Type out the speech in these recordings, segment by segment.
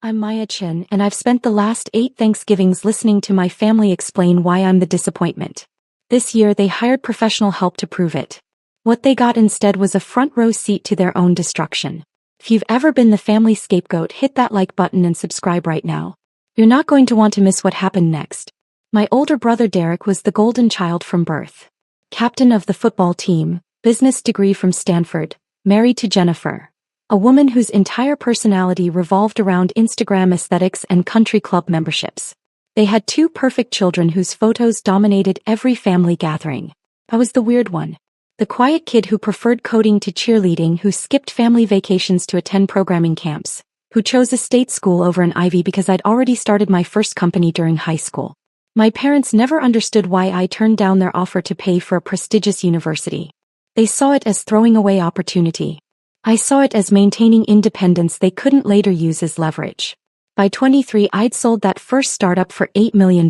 I'm Maya Chin, and I've spent the last 8 Thanksgivings listening to my family explain why I'm the disappointment. This year they hired professional help to prove it. What they got instead was a front row seat to their own destruction. If you've ever been the family scapegoat, hit that like button and subscribe right now. You're not going to want to miss what happened next. My older brother Derek was the golden child from birth. Captain of the football team, business degree from Stanford, married to Jennifer, a woman whose entire personality revolved around Instagram aesthetics and country club memberships. They had 2 perfect children whose photos dominated every family gathering. I was the weird one. The quiet kid who preferred coding to cheerleading, who skipped family vacations to attend programming camps, who chose a state school over an Ivy because I'd already started my first company during high school. My parents never understood why I turned down their offer to pay for a prestigious university. They saw it as throwing away opportunity. I saw it as maintaining independence they couldn't later use as leverage. By 23, I'd sold that first startup for $8 million.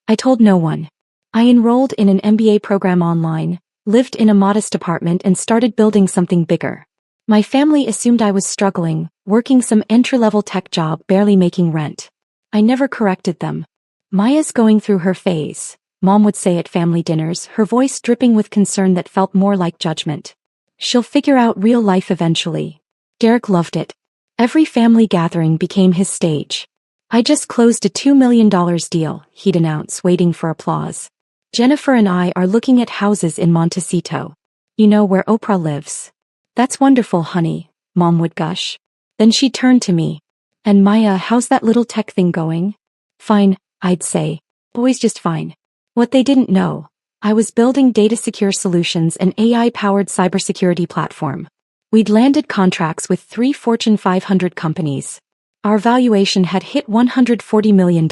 I told no one. I enrolled in an MBA program online, lived in a modest apartment, and started building something bigger. My family assumed I was struggling, working some entry-level tech job, barely making rent. I never corrected them. Maya's going through her phase, Mom would say at family dinners, her voice dripping with concern that felt more like judgment. She'll figure out real life eventually. Derek loved it. Every family gathering became his stage. I just closed a $2 million deal, he'd announce, waiting for applause. Jennifer and I are looking at houses in Montecito. You know where Oprah lives. That's wonderful, honey, Mom would gush. Then she'd turn to me. And Maya, how's that little tech thing going? Fine, I'd say. Always just fine. What they didn't know, I was building data-secure solutions, an AI-powered cybersecurity platform. We'd landed contracts with 3 Fortune 500 companies. Our valuation had hit $140 million.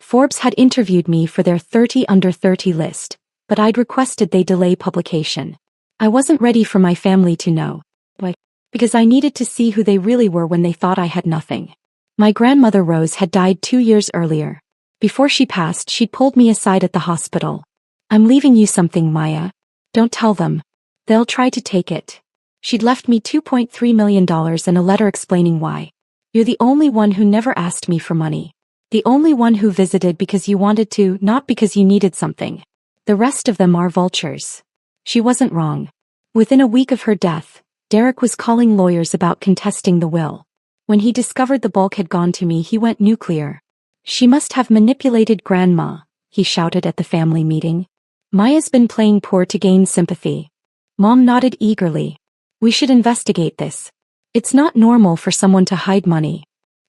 Forbes had interviewed me for their 30 under 30 list, but I'd requested they delay publication. I wasn't ready for my family to know. Why? Because I needed to see who they really were when they thought I had nothing. My grandmother Rose had died 2 years earlier. Before she passed, she'd pulled me aside at the hospital. I'm leaving you something, Maya. Don't tell them. They'll try to take it. She'd left me $2.3 million and a letter explaining why. You're the only one who never asked me for money. The only one who visited because you wanted to, not because you needed something. The rest of them are vultures. She wasn't wrong. Within a week of her death, Derek was calling lawyers about contesting the will. When he discovered the bulk had gone to me, he went nuclear. She must have manipulated Grandma, he shouted at the family meeting. Maya's been playing poor to gain sympathy. Mom nodded eagerly. We should investigate this. It's not normal for someone to hide money.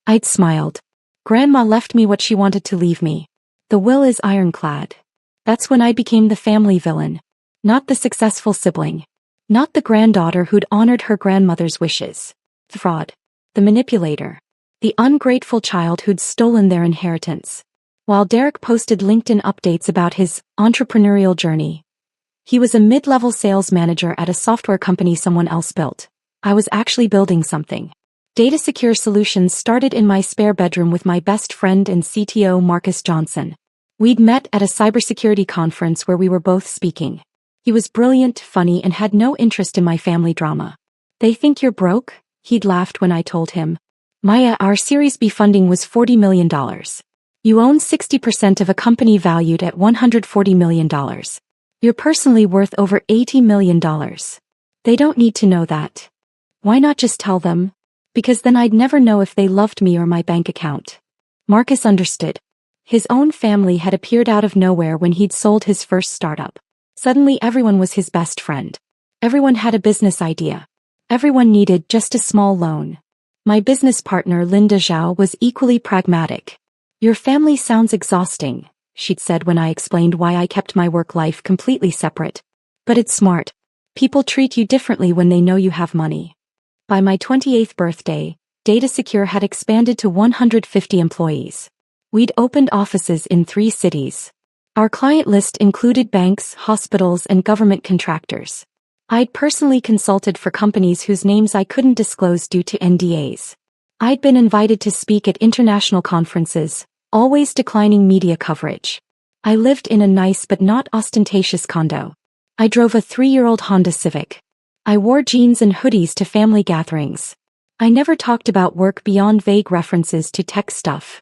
I'd smiled. Grandma left me what she wanted to leave me. The will is ironclad. That's when I became the family villain. Not the successful sibling. Not the granddaughter who'd honored her grandmother's wishes. The fraud. The manipulator. The ungrateful child who'd stolen their inheritance. While Derek posted LinkedIn updates about his entrepreneurial journey, he was a mid-level sales manager at a software company someone else built. I was actually building something. Data-secure solutions started in my spare bedroom with my best friend and CTO Marcus Johnson. We'd met at a cybersecurity conference where we were both speaking. He was brilliant, funny, and had no interest in my family drama. They think you're broke? He'd laughed when I told him. Maya, our Series B funding was $40 million. You own 60% of a company valued at $140 million. You're personally worth over $80 million. They don't need to know that. Why not just tell them? Because then I'd never know if they loved me or my bank account. Marcus understood. His own family had appeared out of nowhere when he'd sold his first startup. Suddenly everyone was his best friend. Everyone had a business idea. Everyone needed just a small loan. My business partner Linda Zhao was equally pragmatic. Your family sounds exhausting, she'd said when I explained why I kept my work life completely separate. But it's smart. People treat you differently when they know you have money. By my 28th birthday, DataSecure had expanded to 150 employees. We'd opened offices in 3 cities. Our client list included banks, hospitals, and government contractors. I'd personally consulted for companies whose names I couldn't disclose due to NDAs. I'd been invited to speak at international conferences, always declining media coverage. I lived in a nice but not ostentatious condo. I drove a 3-year-old Honda Civic. I wore jeans and hoodies to family gatherings. I never talked about work beyond vague references to tech stuff.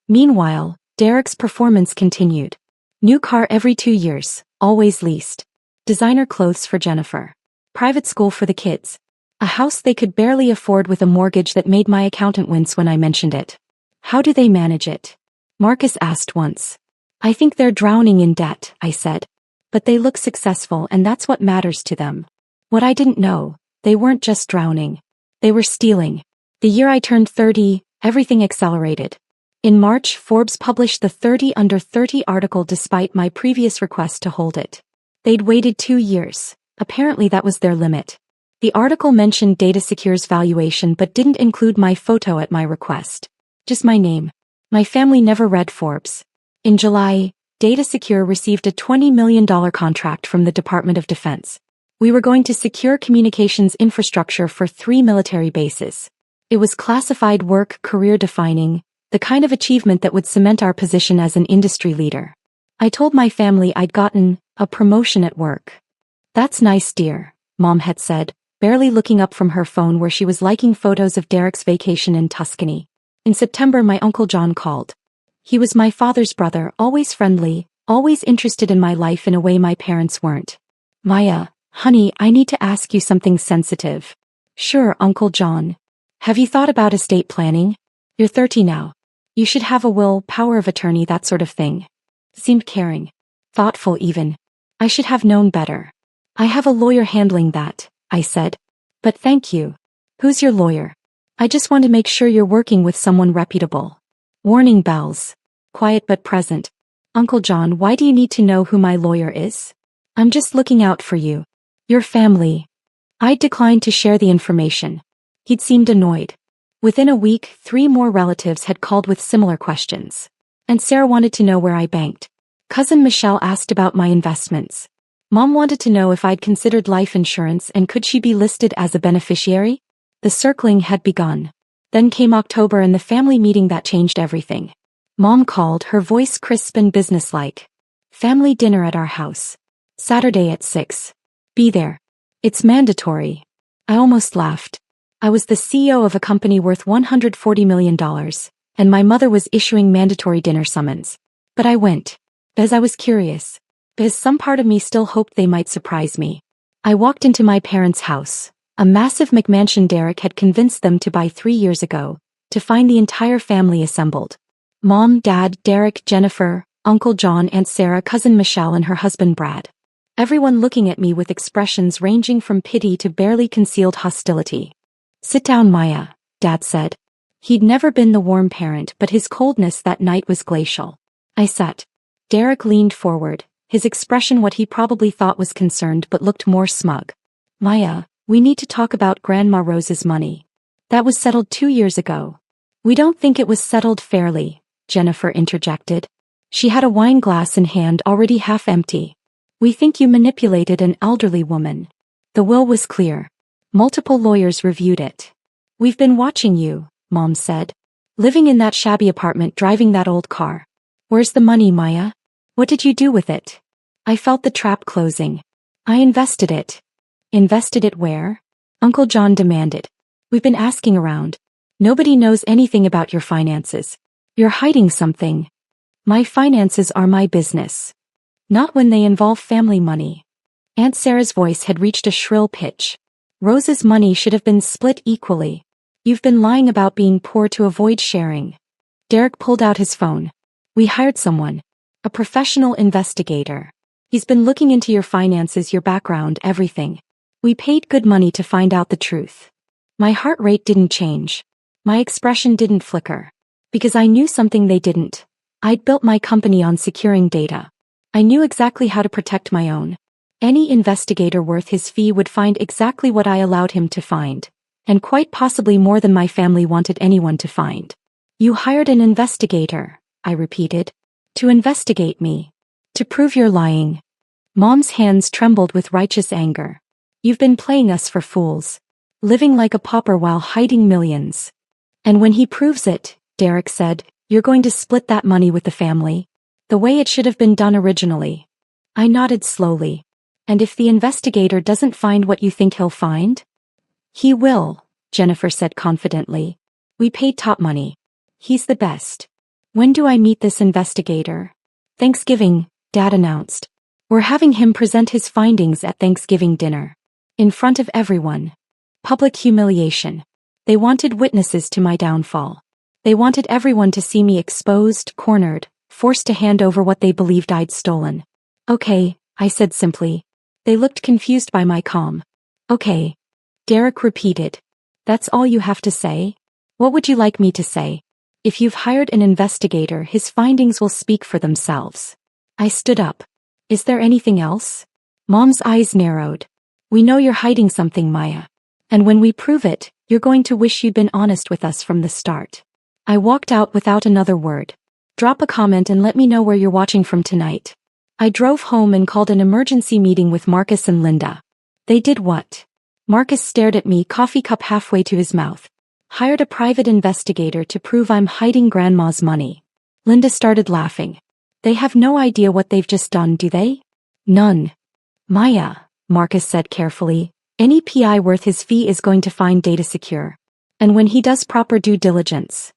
Meanwhile, Derek's performance continued. New car every 2 years, always leased. Designer clothes for Jennifer. Private school for the kids. A house they could barely afford with a mortgage that made my accountant wince when I mentioned it. How do they manage it? Marcus asked once. I think they're drowning in debt, I said. But they look successful and that's what matters to them. What I didn't know, they weren't just drowning. They were stealing. The year I turned 30, everything accelerated. In March, Forbes published the 30 Under 30 article despite my previous request to hold it. They'd waited 2 years. Apparently that was their limit. The article mentioned DataSecure's valuation but didn't include my photo at my request. Just my name. My family never read Forbes. In July, DataSecure received a $20 million contract from the Department of Defense. We were going to secure communications infrastructure for 3 military bases. It was classified work, career-defining, the kind of achievement that would cement our position as an industry leader. I told my family I'd gotten a promotion at work. That's nice, dear, Mom had said, barely looking up from her phone where she was liking photos of Derek's vacation in Tuscany. In September, my Uncle John called. He was my father's brother, always friendly, always interested in my life in a way my parents weren't. Maya, honey, I need to ask you something sensitive. Sure, Uncle John. Have you thought about estate planning? You're 30 now. You should have a will, power of attorney, that sort of thing. Seemed caring. Thoughtful even. I should have known better. I have a lawyer handling that, I said. But thank you. Who's your lawyer? I just want to make sure you're working with someone reputable. Warning bells. Quiet but present. Uncle John, why do you need to know who my lawyer is? I'm just looking out for you. Your family. I declined to share the information. He'd seemed annoyed. Within a week, 3 more relatives had called with similar questions. And Sarah wanted to know where I banked. Cousin Michelle asked about my investments. Mom wanted to know if I'd considered life insurance and could she be listed as a beneficiary? The circling had begun. Then came October and the family meeting that changed everything. Mom called, her voice crisp and businesslike. Family dinner at our house. Saturday at 6. Be there. It's mandatory. I almost laughed. I was the CEO of a company worth $140 million, and my mother was issuing mandatory dinner summons. But I went. Because I was curious. Because some part of me still hoped they might surprise me. I walked into my parents' house, a massive McMansion Derek had convinced them to buy 3 years ago, to find the entire family assembled. Mom, Dad, Derek, Jennifer, Uncle John, Aunt Sarah, Cousin Michelle and her husband Brad. Everyone looking at me with expressions ranging from pity to barely concealed hostility. Sit down, Maya, Dad said. He'd never been the warm parent, but his coldness that night was glacial. I sat. Derek leaned forward, his expression what he probably thought was concerned but looked more smug. Maya, we need to talk about Grandma Rose's money. That was settled 2 years ago. We don't think it was settled fairly, Jennifer interjected. She had a wine glass in hand already half empty. We think you manipulated an elderly woman. The will was clear. Multiple lawyers reviewed it. We've been watching you, Mom said. Living in that shabby apartment, driving that old car. Where's the money, Maya? What did you do with it? I felt the trap closing. I invested it. Invested it where? Uncle John demanded. We've been asking around. Nobody knows anything about your finances. You're hiding something. My finances are my business. Not when they involve family money. Aunt Sarah's voice had reached a shrill pitch. Rose's money should have been split equally. You've been lying about being poor to avoid sharing. Derek pulled out his phone. We hired someone. A professional investigator. He's been looking into your finances, your background, everything. We paid good money to find out the truth. My heart rate didn't change. My expression didn't flicker. Because I knew something they didn't. I'd built my company on securing data. I knew exactly how to protect my own. Any investigator worth his fee would find exactly what I allowed him to find. And quite possibly more than my family wanted anyone to find. You hired an investigator, I repeated. To investigate me. To prove you're lying. Mom's hands trembled with righteous anger. You've been playing us for fools. Living like a pauper while hiding millions. And when he proves it, Derek said, you're going to split that money with the family. The way it should have been done originally. I nodded slowly. And if the investigator doesn't find what you think he'll find? He will, Jennifer said confidently. We paid top money. He's the best. When do I meet this investigator? Thanksgiving, Dad announced. We're having him present his findings at Thanksgiving dinner. In front of everyone. Public humiliation. They wanted witnesses to my downfall. They wanted everyone to see me exposed, cornered, forced to hand over what they believed I'd stolen. Okay, I said simply. They looked confused by my calm. Okay. Derek repeated. That's all you have to say? What would you like me to say? If you've hired an investigator, his findings will speak for themselves. I stood up. Is there anything else? Mom's eyes narrowed. We know you're hiding something, Maya. And when we prove it, you're going to wish you'd been honest with us from the start. I walked out without another word. Drop a comment and let me know where you're watching from tonight. I drove home and called an emergency meeting with Marcus and Linda. They did what? Marcus stared at me, coffee cup halfway to his mouth. Hired a private investigator to prove I'm hiding Grandma's money. Linda started laughing. They have no idea what they've just done, do they? None. Maya, Marcus said carefully, any PI worth his fee is going to find data secure. And when he does proper due diligence,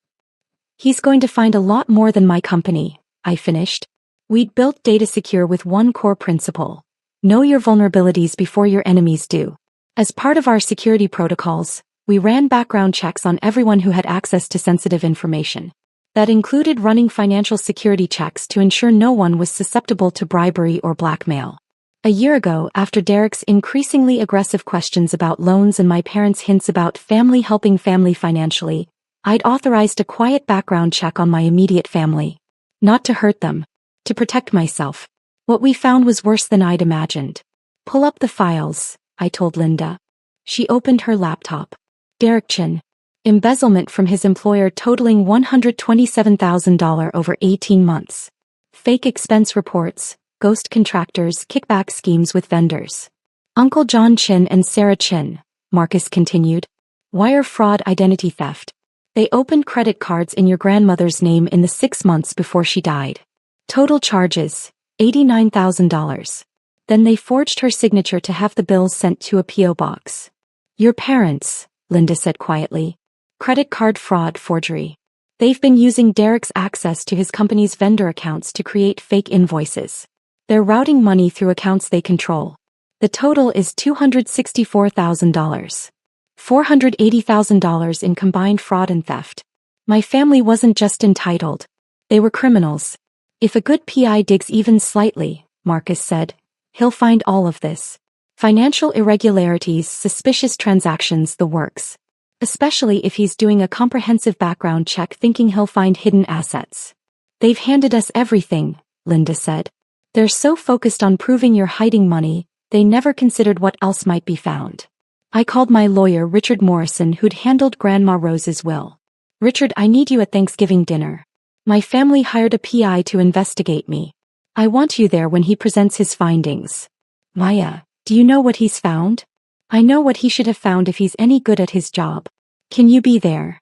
he's going to find a lot more than my company, I finished. We'd built data secure with one core principle. Know your vulnerabilities before your enemies do. As part of our security protocols, we ran background checks on everyone who had access to sensitive information. That included running financial security checks to ensure no one was susceptible to bribery or blackmail. A year ago, after Derek's increasingly aggressive questions about loans and my parents' hints about family helping family financially, I'd authorized a quiet background check on my immediate family. Not to hurt them. To protect myself. What we found was worse than I'd imagined. Pull up the files, I told Linda. She opened her laptop. Derek Chin. Embezzlement from his employer totaling $127,000 over 18 months. Fake expense reports, ghost contractors, kickback schemes with vendors. Uncle John Chin and Sarah Chin, Marcus continued. Wire fraud, identity theft. They opened credit cards in your grandmother's name in the 6 months before she died. Total charges, $89,000. Then they forged her signature to have the bills sent to a P.O. box. Your parents, Linda said quietly. Credit card fraud, forgery. They've been using Derek's access to his company's vendor accounts to create fake invoices. They're routing money through accounts they control. The total is $264,000. $480,000 in combined fraud and theft. My family wasn't just entitled. They were criminals. If a good PI digs even slightly, Marcus said, he'll find all of this. Financial irregularities, suspicious transactions, the works. Especially if he's doing a comprehensive background check thinking he'll find hidden assets. They've handed us everything, Linda said. They're so focused on proving you're hiding money, they never considered what else might be found. I called my lawyer, Richard Morrison, who'd handled Grandma Rose's will. Richard, I need you at Thanksgiving dinner. My family hired a PI to investigate me. I want you there when he presents his findings. Maya, do you know what he's found? I know what he should have found if he's any good at his job. Can you be there?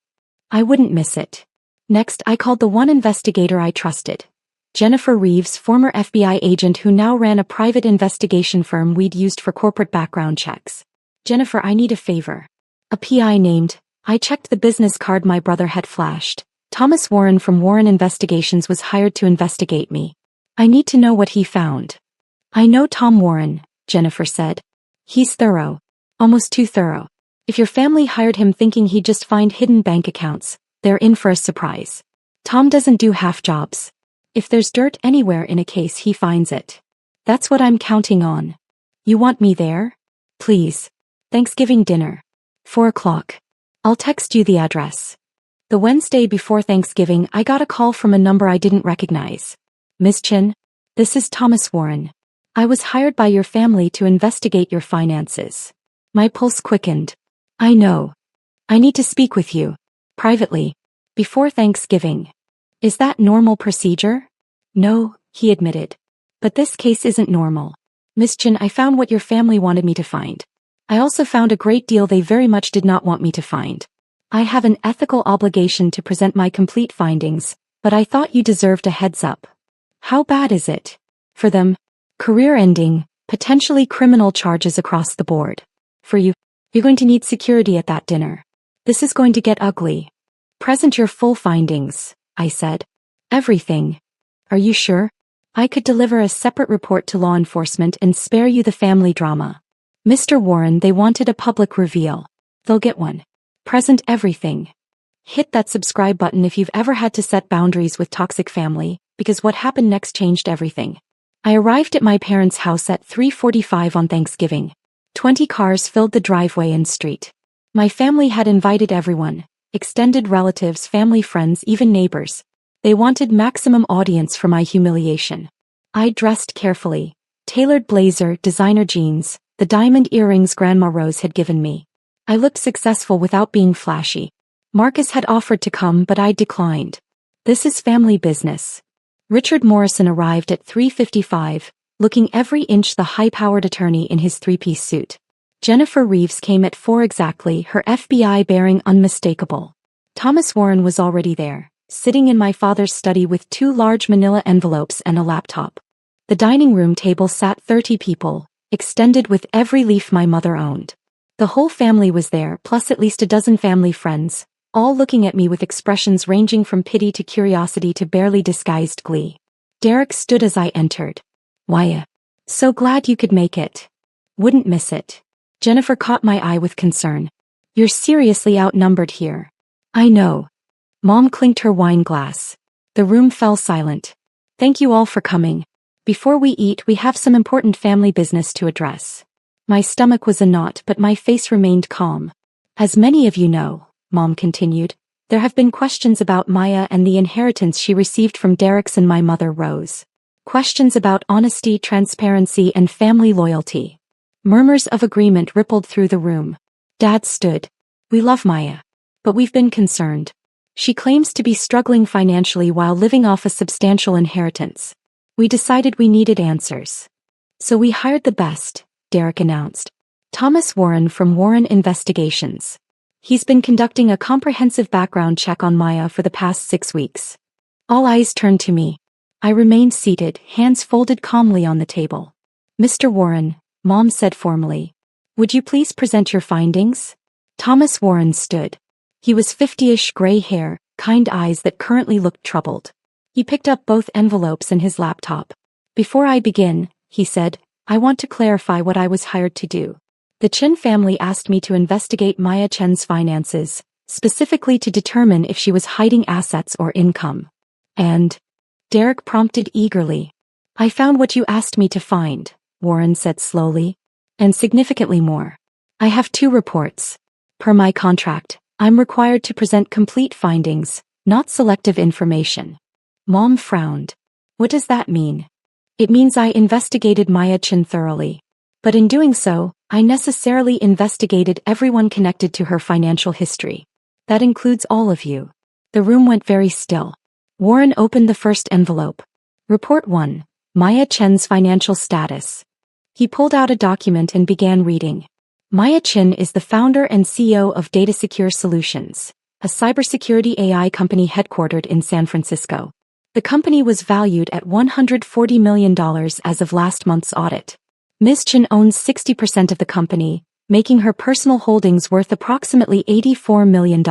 I wouldn't miss it. Next, I called the one investigator I trusted. Jennifer Reeves, former FBI agent who now ran a private investigation firm we'd used for corporate background checks. Jennifer, I need a favor. A PI named, I checked the business card my brother had flashed. Thomas Warren from Warren Investigations was hired to investigate me. I need to know what he found. I know Tom Warren, Jennifer said. He's thorough. Almost too thorough. If your family hired him thinking he'd just find hidden bank accounts, they're in for a surprise. Tom doesn't do half jobs. If there's dirt anywhere in a case, he finds it. That's what I'm counting on. You want me there? Please. Thanksgiving dinner. 4 o'clock. I'll text you the address. The Wednesday before Thanksgiving, I got a call from a number I didn't recognize. Miss Chin, this is Thomas Warren. I was hired by your family to investigate your finances. My pulse quickened. I know. I need to speak with you. Privately. Before Thanksgiving. Is that normal procedure? No, he admitted. But this case isn't normal. Miss Chin, I found what your family wanted me to find. I also found a great deal they very much did not want me to find. I have an ethical obligation to present my complete findings, but I thought you deserved a heads up. How bad is it? For them, career-ending, potentially criminal charges across the board. For you, you're going to need security at that dinner. This is going to get ugly. Present your full findings, I said. Everything. Are you sure? I could deliver a separate report to law enforcement and spare you the family drama. Mr. Warren, they wanted a public reveal. They'll get one. Present everything. Hit that subscribe button if you've ever had to set boundaries with toxic family, because what happened next changed everything. I arrived at my parents' house at 3:45 on Thanksgiving. 20 cars filled the driveway and street. My family had invited everyone, extended relatives, family, friends, even neighbors. They wanted maximum audience for my humiliation. I dressed carefully. Tailored blazer, designer jeans, the diamond earrings Grandma Rose had given me. I looked successful without being flashy. Marcus had offered to come, but I declined. This is family business. Richard Morrison arrived at 3:55, looking every inch the high-powered attorney in his three-piece suit. Jennifer Reeves came at 4 exactly, her FBI bearing unmistakable. Thomas Warren was already there, sitting in my father's study with 2 large manila envelopes and a laptop. The dining room table sat 30 people, extended with every leaf my mother owned. The whole family was there, plus at least a dozen family friends, all looking at me with expressions ranging from pity to curiosity to barely disguised glee. Derek stood as I entered. Why, so glad you could make it. Wouldn't miss it. Jennifer caught my eye with concern. You're seriously outnumbered here. I know. Mom clinked her wine glass. The room fell silent. Thank you all for coming. Before we eat, we have some important family business to address. My stomach was a knot, but my face remained calm. As many of you know, Mom continued, there have been questions about Maya and the inheritance she received from Derek's and my mother Rose. Questions about honesty, transparency, and family loyalty. Murmurs of agreement rippled through the room. Dad stood. We love Maya. But we've been concerned. She claims to be struggling financially while living off a substantial inheritance. We decided we needed answers. So we hired the best, Derek announced. Thomas Warren from Warren Investigations. He's been conducting a comprehensive background check on Maya for the past 6 weeks. All eyes turned to me. I remained seated, hands folded calmly on the table. Mr. Warren, Mom said formally. Would you please present your findings? Thomas Warren stood. He was 50-ish, gray hair, kind eyes that currently looked troubled. He picked up both envelopes and his laptop. Before I begin, he said, I want to clarify what I was hired to do. The Chen family asked me to investigate Maya Chen's finances, specifically to determine if she was hiding assets or income. And Derek prompted eagerly. I found what you asked me to find, Warren said slowly. And significantly more. I have 2 reports. Per my contract, I'm required to present complete findings, not selective information. Mom frowned. What does that mean? It means I investigated Maya Chen thoroughly. But in doing so, I necessarily investigated everyone connected to her financial history. That includes all of you. The room went very still. Warren opened the first envelope. Report 1. Maya Chen's financial status. He pulled out a document and began reading. Maya Chen is the founder and CEO of Data Secure Solutions, a cybersecurity AI company headquartered in San Francisco. The company was valued at $140 million as of last month's audit. Ms. Chen owns 60% of the company, making her personal holdings worth approximately $84 million.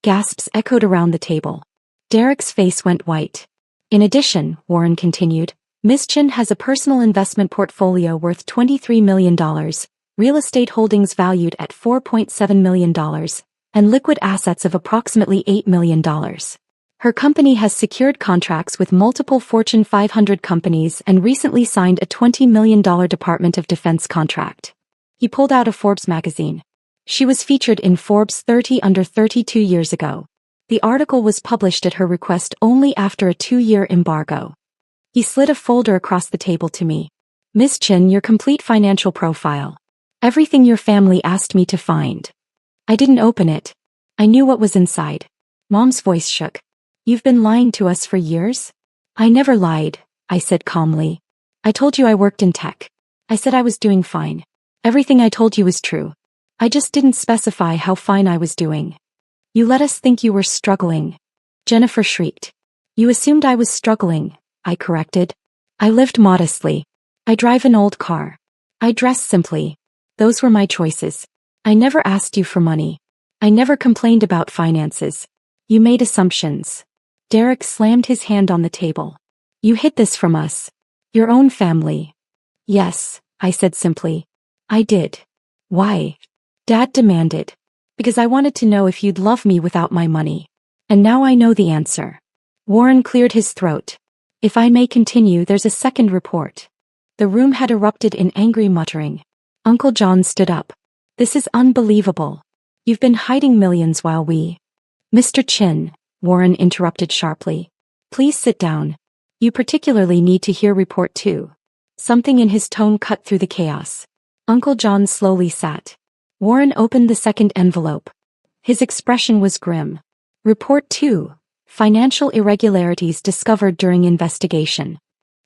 Gasps echoed around the table. Derek's face went white. In addition, Warren continued, Ms. Chen has a personal investment portfolio worth $23 million, real estate holdings valued at $4.7 million, and liquid assets of approximately $8 million. Her company has secured contracts with multiple Fortune 500 companies and recently signed a $20 million Department of Defense contract. He pulled out a Forbes magazine. She was featured in Forbes 30 Under 32 years ago. The article was published at her request only after a 2-year embargo. He slid a folder across the table to me. Ms. Chen, your complete financial profile. Everything your family asked me to find. I didn't open it. I knew what was inside. Mom's voice shook. You've been lying to us for years? I never lied, I said calmly. I told you I worked in tech. I said I was doing fine. Everything I told you was true. I just didn't specify how fine I was doing. You let us think you were struggling. Jennifer shrieked. You assumed I was struggling, I corrected. I lived modestly. I drive an old car. I dress simply. Those were my choices. I never asked you for money. I never complained about finances. You made assumptions. Derek slammed his hand on the table. You hid this from us. Your own family. Yes, I said simply. I did. Why? Dad demanded. Because I wanted to know if you'd love me without my money. And now I know the answer. Warren cleared his throat. If I may continue, there's a second report. The room had erupted in angry muttering. Uncle John stood up. This is unbelievable. You've been hiding millions while we... Mr. Chin, Warren interrupted sharply. Please sit down. You particularly need to hear report 2. Something in his tone cut through the chaos. Uncle John slowly sat. Warren opened the second envelope. His expression was grim. Report 2. Financial irregularities discovered during investigation.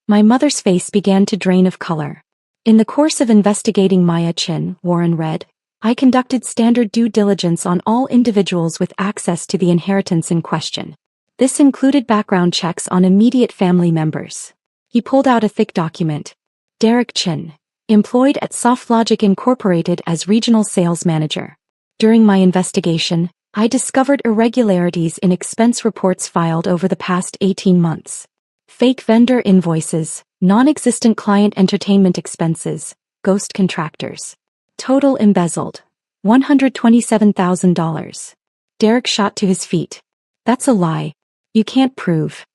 My mother's face began to drain of color. In the course of investigating Maya Chin, Warren read, I conducted standard due diligence on all individuals with access to the inheritance in question. This included background checks on immediate family members. He pulled out a thick document. Derek Chin, employed at SoftLogic Incorporated as regional sales manager. During my investigation, I discovered irregularities in expense reports filed over the past 18 months. Fake vendor invoices, non-existent client entertainment expenses, ghost contractors. Total embezzled. $127,000. Derek shot to his feet. That's a lie. You can't prove.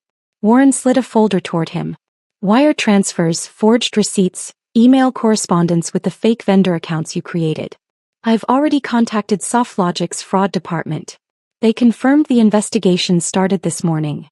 Warren slid a folder toward him. Wire transfers, forged receipts, email correspondence with the fake vendor accounts you created. I've already contacted SoftLogic's fraud department. They confirmed the investigation started this morning.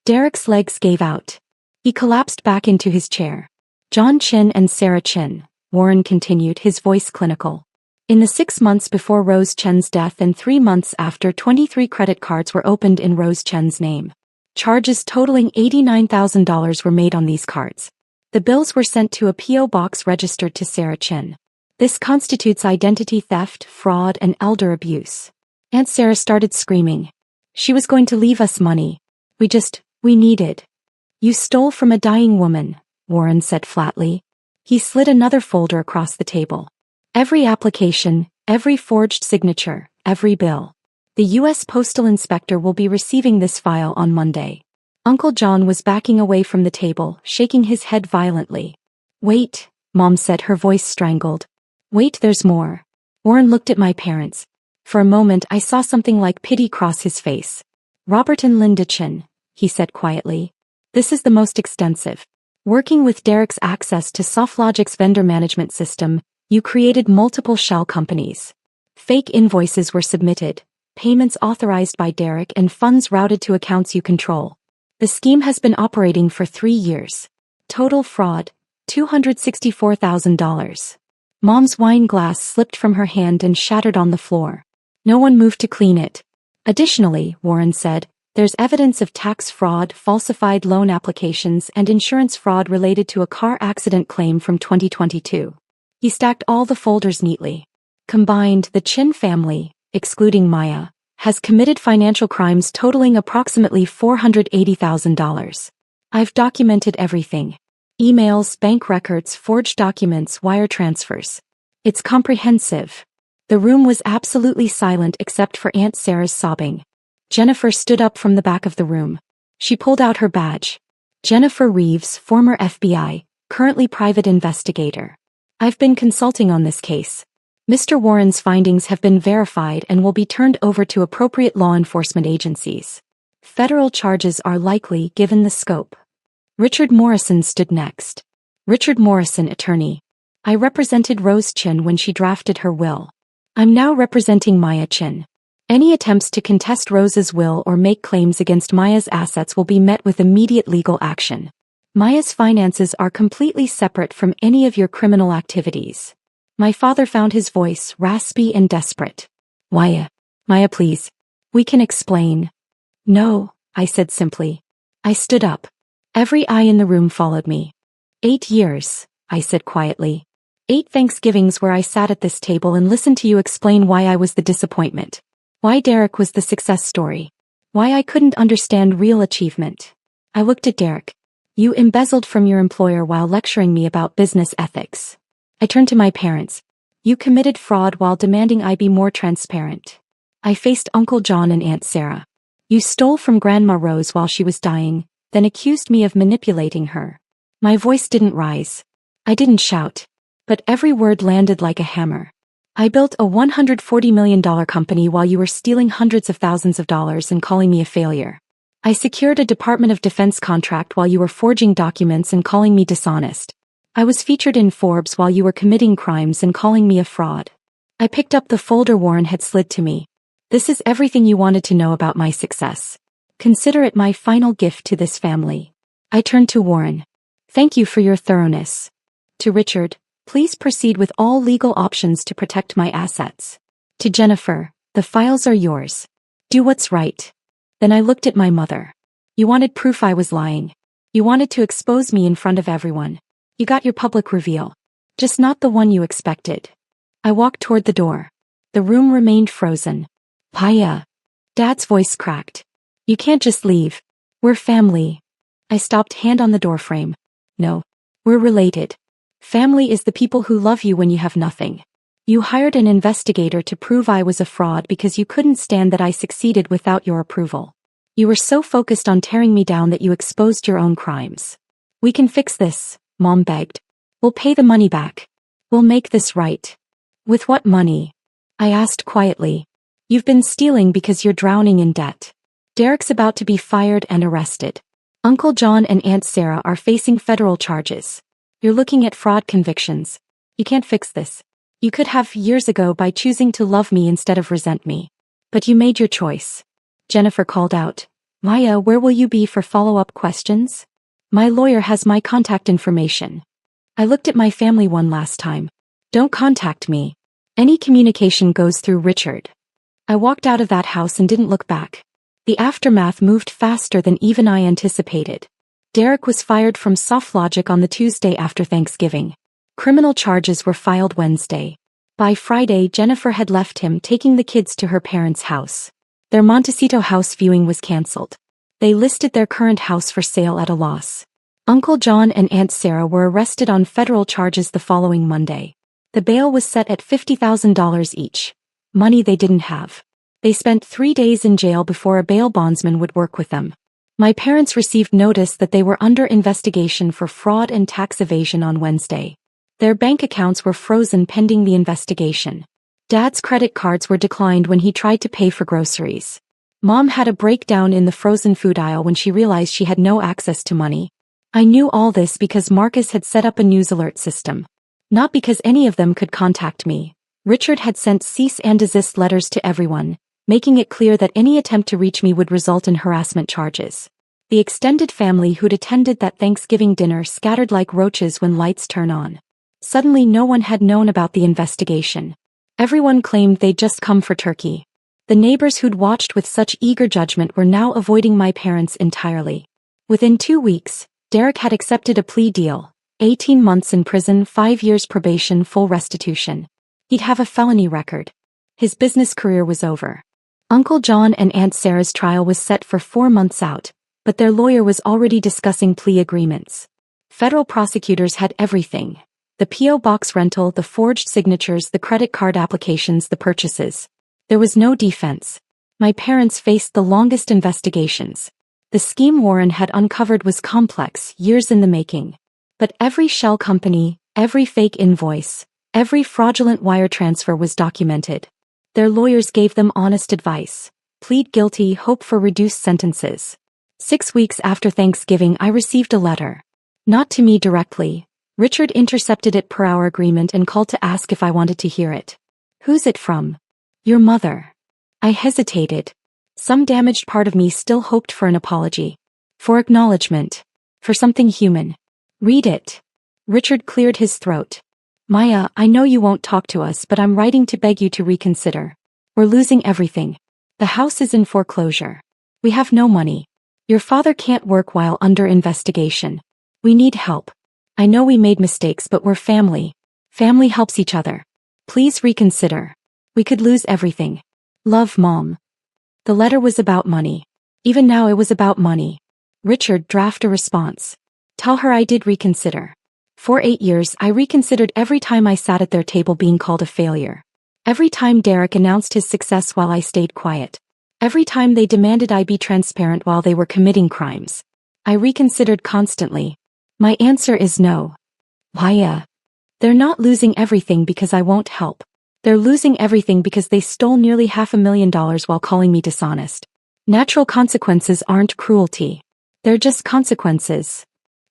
Derek's legs gave out. He collapsed back into his chair. John Chin and Sarah Chin, Warren continued, his voice clinical. In the 6 months before Rose Chen's death and 3 months after, 23 credit cards were opened in Rose Chen's name. Charges totaling $89,000 were made on these cards. The bills were sent to a P.O. box registered to Sarah Chin. This constitutes identity theft, fraud, and elder abuse. Aunt Sarah started screaming. She was going to leave us money. We needed. You stole from a dying woman, Warren said flatly. He slid another folder across the table. Every application, every forged signature, every bill. The U.S. Postal Inspector will be receiving this file on Monday. Uncle John was backing away from the table, shaking his head violently. Wait, Mom said, her voice strangled. Wait, there's more. Warren looked at my parents. For a moment I saw something like pity cross his face. Robert and Linda Chin, he said quietly. This is the most extensive. Working with Derek's access to SoftLogic's vendor management system, you created multiple shell companies. Fake invoices were submitted, payments authorized by Derek, and funds routed to accounts you control. The scheme has been operating for 3 years. Total fraud, $264,000. Mom's wine glass slipped from her hand and shattered on the floor. No one moved to clean it. Additionally, Warren said, there's evidence of tax fraud, falsified loan applications, and insurance fraud related to a car accident claim from 2022. He stacked all the folders neatly. Combined, the Chin family, excluding Maya, has committed financial crimes totaling approximately $480,000. I've documented everything. Emails, bank records, forged documents, wire transfers. It's comprehensive. The room was absolutely silent except for Aunt Sarah's sobbing. Jennifer stood up from the back of the room. She pulled out her badge. Jennifer Reeves, former FBI, currently private investigator. I've been consulting on this case. Mr. Warren's findings have been verified and will be turned over to appropriate law enforcement agencies. Federal charges are likely given the scope. Richard Morrison stood next. Richard Morrison, attorney. I represented Rose Chin when she drafted her will. I'm now representing Maya Chin. Any attempts to contest Rose's will or make claims against Maya's assets will be met with immediate legal action. Maya's finances are completely separate from any of your criminal activities. My father found his voice raspy and desperate. Maya, please. We can explain. No, I said simply. I stood up. Every eye in the room followed me. 8 years, I said quietly. 8 Thanksgivings where I sat at this table and listened to you explain why I was the disappointment. Why Derek was the success story. Why I couldn't understand real achievement. I looked at Derek. You embezzled from your employer while lecturing me about business ethics. I turned to my parents. You committed fraud while demanding I be more transparent. I faced Uncle John and Aunt Sarah. You stole from Grandma Rose while she was dying, then accused me of manipulating her. My voice didn't rise. I didn't shout. But every word landed like a hammer. I built a $140 million company while you were stealing hundreds of thousands of dollars and calling me a failure. I secured a Department of Defense contract while you were forging documents and calling me dishonest. I was featured in Forbes while you were committing crimes and calling me a fraud. I picked up the folder Warren had slid to me. This is everything you wanted to know about my success. Consider it my final gift to this family. I turned to Warren. Thank you for your thoroughness. To Richard, please proceed with all legal options to protect my assets. To Jennifer, the files are yours. Do what's right. Then I looked at my mother. You wanted proof I was lying. You wanted to expose me in front of everyone. You got your public reveal. Just not the one you expected. I walked toward the door. The room remained frozen. Paya. Dad's voice cracked. You can't just leave. We're family. I stopped, hand on the doorframe. No. We're related. Family is the people who love you when you have nothing. You hired an investigator to prove I was a fraud because you couldn't stand that I succeeded without your approval. You were so focused on tearing me down that you exposed your own crimes. We can fix this, Mom begged. We'll pay the money back. We'll make this right. With what money? I asked quietly. You've been stealing because you're drowning in debt. Derek's about to be fired and arrested. Uncle John and Aunt Sarah are facing federal charges. You're looking at fraud convictions. You can't fix this. You could have years ago by choosing to love me instead of resent me. But you made your choice. Jennifer called out. Maya, where will you be for follow-up questions? My lawyer has my contact information. I looked at my family one last time. Don't contact me. Any communication goes through Richard. I walked out of that house and didn't look back. The aftermath moved faster than even I anticipated. Derek was fired from SoftLogic on the Tuesday after Thanksgiving. Criminal charges were filed Wednesday. By Friday, Jennifer had left him, taking the kids to her parents' house. Their Montecito house viewing was canceled. They listed their current house for sale at a loss. Uncle John and Aunt Sarah were arrested on federal charges the following Monday. The bail was set at $50,000 each. Money they didn't have. They spent 3 days in jail before a bail bondsman would work with them. My parents received notice that they were under investigation for fraud and tax evasion on Wednesday. Their bank accounts were frozen pending the investigation. Dad's credit cards were declined when he tried to pay for groceries. Mom had a breakdown in the frozen food aisle when she realized she had no access to money. I knew all this because Marcus had set up a news alert system. Not because any of them could contact me. Richard had sent cease and desist letters to everyone, making it clear that any attempt to reach me would result in harassment charges. The extended family who'd attended that Thanksgiving dinner scattered like roaches when lights turn on. Suddenly no one had known about the investigation. Everyone claimed they'd just come for turkey. The neighbors who'd watched with such eager judgment were now avoiding my parents entirely. Within 2 weeks, Derek had accepted a plea deal, 18 months in prison, 5 years probation, full restitution. He'd have a felony record. His business career was over. Uncle John and Aunt Sarah's trial was set for 4 months out, but their lawyer was already discussing plea agreements. Federal prosecutors had everything. The P.O. box rental, the forged signatures, the credit card applications, the purchases. There was no defense. My parents faced the longest investigations. The scheme Warren had uncovered was complex, years in the making. But every shell company, every fake invoice, every fraudulent wire transfer was documented. Their lawyers gave them honest advice. Plead guilty, hope for reduced sentences. 6 weeks after Thanksgiving, I received a letter. Not to me directly. Richard intercepted it per our agreement and called to ask if I wanted to hear it. Who's it from? Your mother. I hesitated. Some damaged part of me still hoped for an apology. For acknowledgement. For something human. Read it. Richard cleared his throat. Maya, I know you won't talk to us, but I'm writing to beg you to reconsider. We're losing everything. The house is in foreclosure. We have no money. Your father can't work while under investigation. We need help. I know we made mistakes, but we're family. Family helps each other. Please reconsider. We could lose everything. Love, Mom. The letter was about money. Even now it was about money. Richard, draft a response. Tell her I did reconsider. For 8 years I reconsidered every time I sat at their table being called a failure. Every time Derek announced his success while I stayed quiet. Every time they demanded I be transparent while they were committing crimes. I reconsidered constantly. My answer is no. Why? They're not losing everything because I won't help. They're losing everything because they stole nearly $500,000 while calling me dishonest. Natural consequences aren't cruelty. They're just consequences.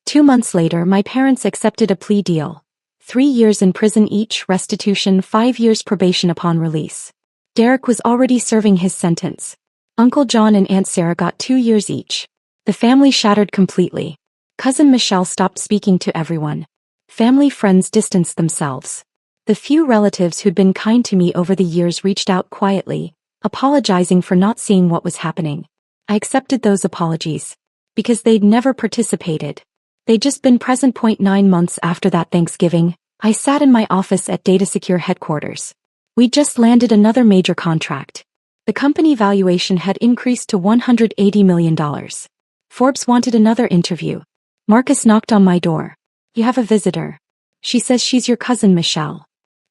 2 months later, my parents accepted a plea deal. 3 years in prison each, restitution 5 years probation upon release. Derek was already serving his sentence. Uncle John and Aunt Sarah got 2 years each. The family shattered completely. Cousin Michelle stopped speaking to everyone. Family friends distanced themselves. The few relatives who'd been kind to me over the years reached out quietly, apologizing for not seeing what was happening. I accepted those apologies. Because they'd never participated. They'd just been present. 9 months after that Thanksgiving, I sat in my office at Data Secure headquarters. We'd just landed another major contract. The company valuation had increased to $180 million. Forbes wanted another interview. Marcus knocked on my door. You have a visitor. She says she's your cousin Michelle.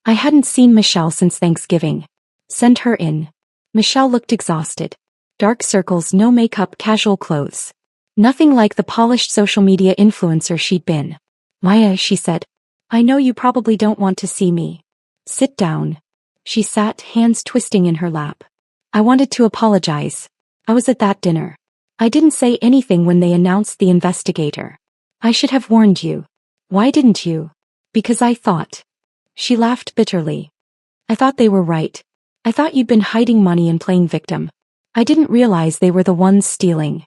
I hadn't seen Michelle since Thanksgiving. Send her in. Michelle looked exhausted. Dark circles, no makeup, casual clothes. Nothing like the polished social media influencer she'd been. Maya, she said. I know you probably don't want to see me. Sit down. She sat, hands twisting in her lap. I wanted to apologize. I was at that dinner. I didn't say anything when they announced the investigator. I should have warned you. Why didn't you? Because I thought. She laughed bitterly. I thought they were right. I thought you'd been hiding money and playing victim. I didn't realize they were the ones stealing.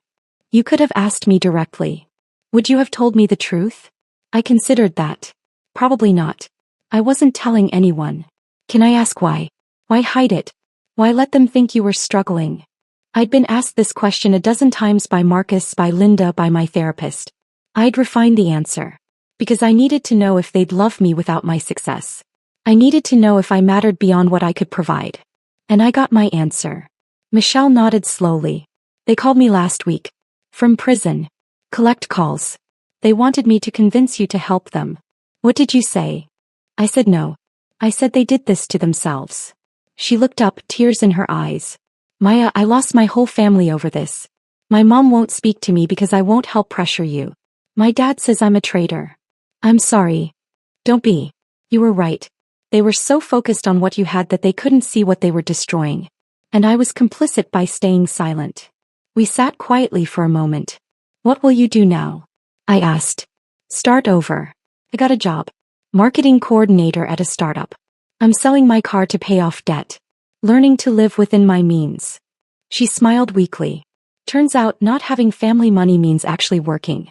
You could have asked me directly. Would you have told me the truth? I considered that. Probably not. I wasn't telling anyone. Can I ask why? Why hide it? Why let them think you were struggling? I'd been asked this question a dozen times by Marcus, by Linda, by my therapist. I'd refined the answer. Because I needed to know if they'd love me without my success. I needed to know if I mattered beyond what I could provide. And I got my answer. Michelle nodded slowly. They called me last week. From prison. Collect calls. They wanted me to convince you to help them. What did you say? I said no. I said they did this to themselves. She looked up, tears in her eyes. Maya, I lost my whole family over this. My mom won't speak to me because I won't help pressure you. My dad says I'm a traitor. I'm sorry. Don't be. You were right. They were so focused on what you had that they couldn't see what they were destroying. And I was complicit by staying silent. We sat quietly for a moment. What will you do now? I asked. Start over. I got a job. Marketing coordinator at a startup. I'm selling my car to pay off debt. Learning to live within my means. She smiled weakly. Turns out not having family money means actually working.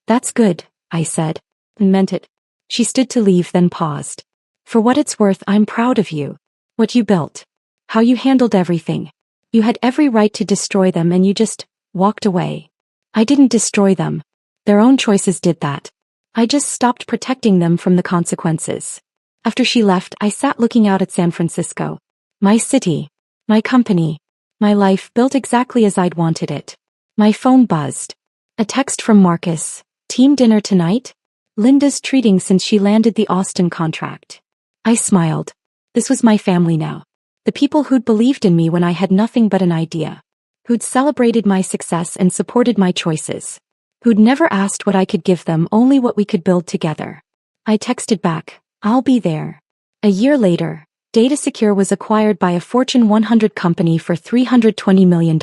That's good, I said. And meant it. She stood to leave, then paused. For what it's worth, I'm proud of you. What you built. How you handled everything. You had every right to destroy them and you just walked away. I didn't destroy them. Their own choices did that. I just stopped protecting them from the consequences. After she left, I sat looking out at San Francisco. My city. My company. My life built exactly as I'd wanted it. My phone buzzed. A text from Marcus. Team dinner tonight? Linda's treating since she landed the Austin contract. I smiled. This was my family now. The people who'd believed in me when I had nothing but an idea. Who'd celebrated my success and supported my choices. Who'd never asked what I could give them, only what we could build together. I texted back, I'll be there. A year later, Data Secure was acquired by a Fortune 100 company for $320 million.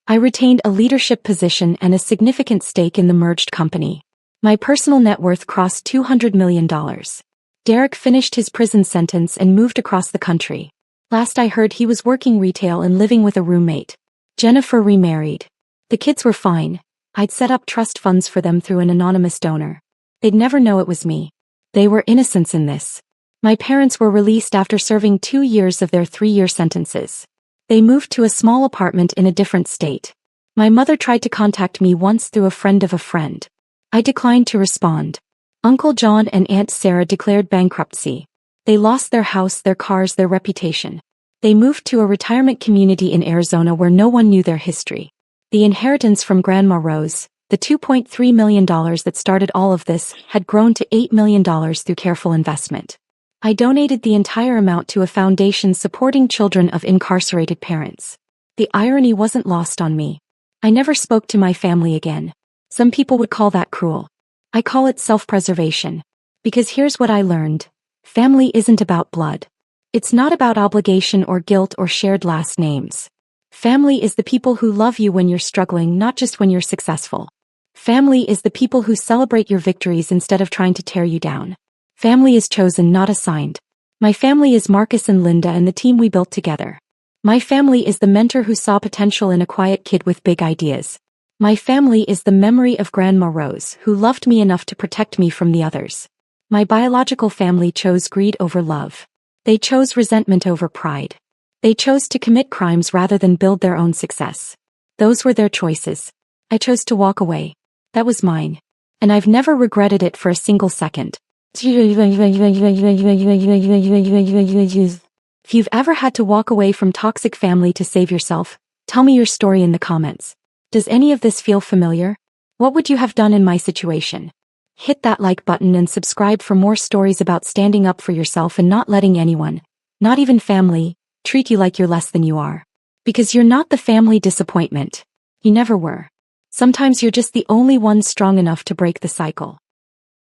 I retained a leadership position and a significant stake in the merged company. My personal net worth crossed $200 million. Derek finished his prison sentence and moved across the country. Last I heard, he was working retail and living with a roommate. Jennifer remarried. The kids were fine. I'd set up trust funds for them through an anonymous donor. They'd never know it was me. They were innocents in this. My parents were released after serving 2 years of their 3-year sentences. They moved to a small apartment in a different state. My mother tried to contact me once through a friend of a friend. I declined to respond. Uncle John and Aunt Sarah declared bankruptcy. They lost their house, their cars, their reputation. They moved to a retirement community in Arizona where no one knew their history. The inheritance from Grandma Rose, the $2.3 million that started all of this, had grown to $8 million through careful investment. I donated the entire amount to a foundation supporting children of incarcerated parents. The irony wasn't lost on me. I never spoke to my family again. Some people would call that cruel. I call it self-preservation. Because here's what I learned. Family isn't about blood. It's not about obligation or guilt or shared last names. Family is the people who love you when you're struggling, not just when you're successful. Family is the people who celebrate your victories instead of trying to tear you down. Family is chosen, not assigned. My family is Marcus and Linda and the team we built together. My family is the mentor who saw potential in a quiet kid with big ideas. My family is the memory of Grandma Rose, who loved me enough to protect me from the others. My biological family chose greed over love. They chose resentment over pride. They chose to commit crimes rather than build their own success. Those were their choices. I chose to walk away. That was mine. And I've never regretted it for a single second. If you've ever had to walk away from toxic family to save yourself, tell me your story in the comments. Does any of this feel familiar? What would you have done in my situation? Hit that like button and subscribe for more stories about standing up for yourself and not letting anyone, not even family, treat you like you're less than you are. Because you're not the family disappointment. You never were. Sometimes you're just the only one strong enough to break the cycle.